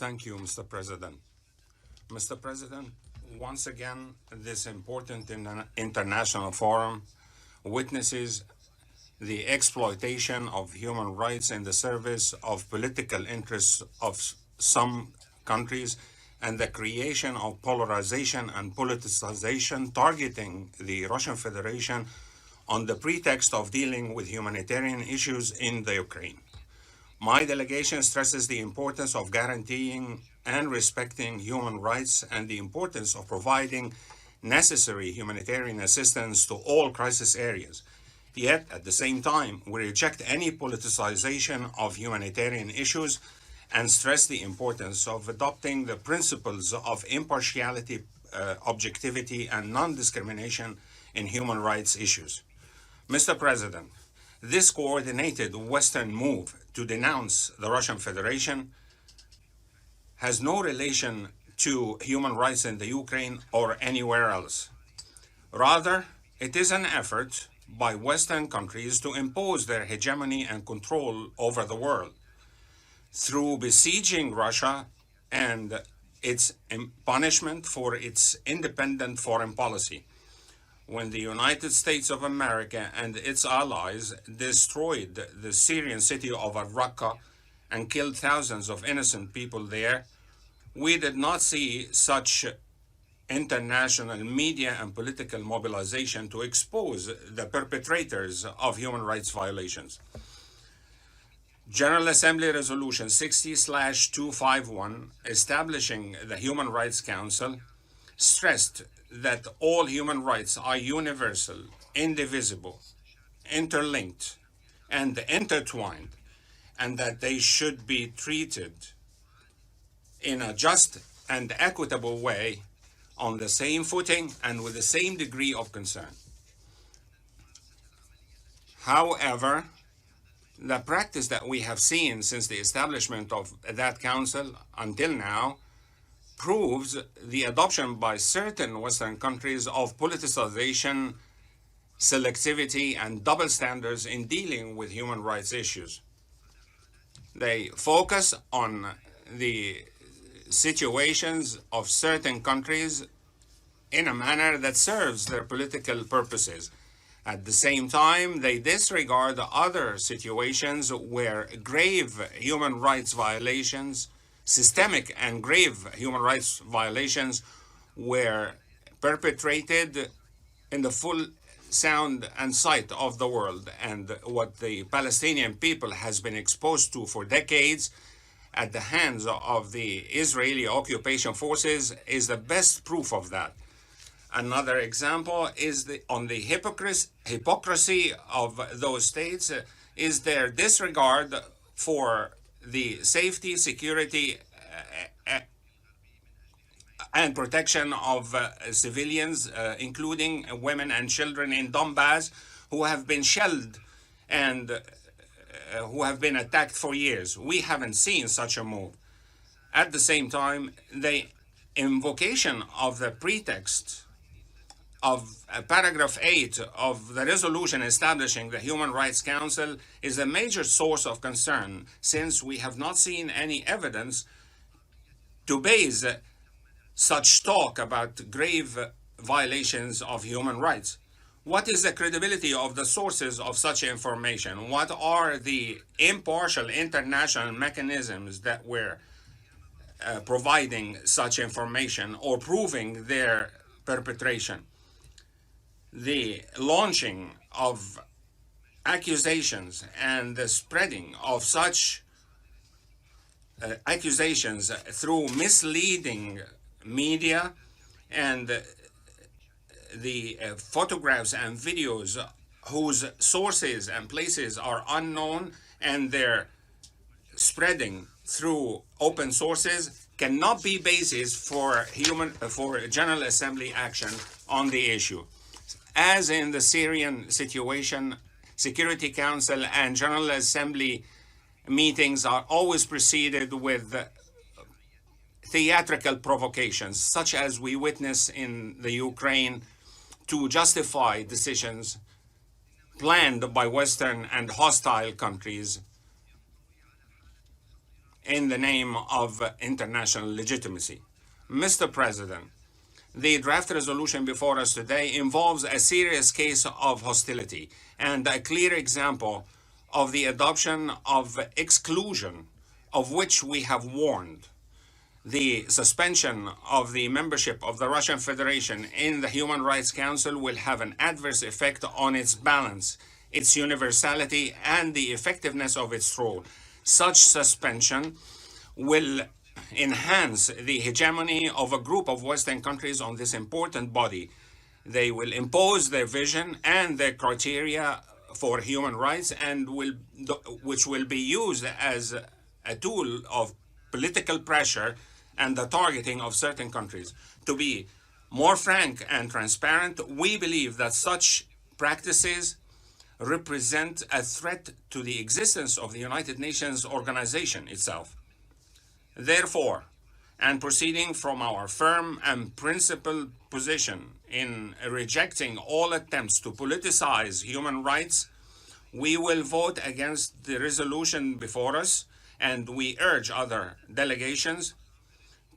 Thank you, Mr. President. Mr. President, once again, this important international forum witnesses the exploitation of human rights in the service of political interests of some countries and the creation of polarization and politicization targeting the Russian Federation on the pretext of dealing with humanitarian issues in the Ukraine. My delegation stresses the importance of guaranteeing and respecting human rights and the importance of providing necessary humanitarian assistance to all crisis areas. Yet, at the same time, we reject any politicization of humanitarian issues and stress the importance of adopting the principles of impartiality, objectivity, and non-discrimination in human rights issues. Mr. President, this coordinated Western move to denounce the Russian Federation has no relation to human rights in the Ukraine or anywhere else. Rather, it is an effort by Western countries to impose their hegemony and control over the world through besieging Russia and its punishment for its independent foreign policy. When the United States of America and its allies destroyed the Syrian city of Raqqa and killed thousands of innocent people there, we did not see such international media and political mobilization to expose the perpetrators of human rights violations. General Assembly Resolution 60/251, establishing the Human Rights Council, stressed that all human rights are universal, indivisible, interlinked, and intertwined, and that they should be treated in a just and equitable way on the same footing and with the same degree of concern. However, the practice that we have seen since the establishment of that council until now proves the adoption by certain Western countries of politicization, selectivity, and double standards in dealing with human rights issues. They focus on the situations of certain countries in a manner that serves their political purposes. At the same time, they disregard other situations where grave human rights violations, systemic and grave human rights violations, were perpetrated in the full sound and sight of the world. And what the Palestinian people has been exposed to for decades at the hands of the Israeli occupation forces is the best proof of that. Another example is on the hypocrisy of those states is their disregard for the safety, security, and protection of civilians, including women and children in Donbass, who have been shelled and who have been attacked for years. We haven't seen such a move. At the same time, the invocation of the pretext of paragraph 8 of the resolution establishing the Human Rights Council is a major source of concern, since we have not seen any evidence to base such talk about grave violations of human rights. What is the credibility of the sources of such information? What are the impartial international mechanisms that were providing such information or proving their perpetration? The launching of accusations and the spreading of such accusations through misleading media and the photographs and videos whose sources and places are unknown, and their spreading through open sources cannot be basis for General Assembly action on the issue. As in the Syrian situation, Security Council and General Assembly meetings are always preceded with theatrical provocations, such as we witness in the Ukraine, to justify decisions planned by Western and hostile countries in the name of international legitimacy. Mr. President, the draft resolution before us today involves a serious case of hostility and a clear example of the adoption of exclusion of which we have warned. The suspension of the membership of the Russian Federation in the Human Rights Council will have an adverse effect on its balance, its universality, and the effectiveness of its role. Such suspension will enhance the hegemony of a group of Western countries on this important body. They will impose their vision and their criteria for human rights, and which will be used as a tool of political pressure and the targeting of certain countries. To be more frank and transparent, we believe that such practices represent a threat to the existence of the United Nations organization itself. Therefore, and proceeding from our firm and principled position in rejecting all attempts to politicize human rights, we will vote against the resolution before us, and we urge other delegations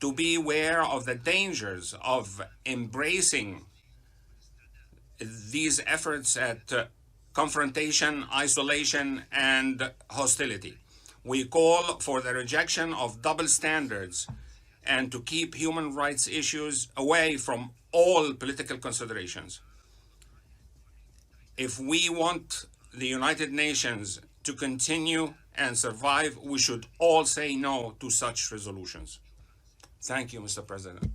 to be aware of the dangers of embracing these efforts at confrontation, isolation, and hostility. We call for the rejection of double standards and to keep human rights issues away from all political considerations. If we want the United Nations to continue and survive, we should all say no to such resolutions. Thank you, Mr. President.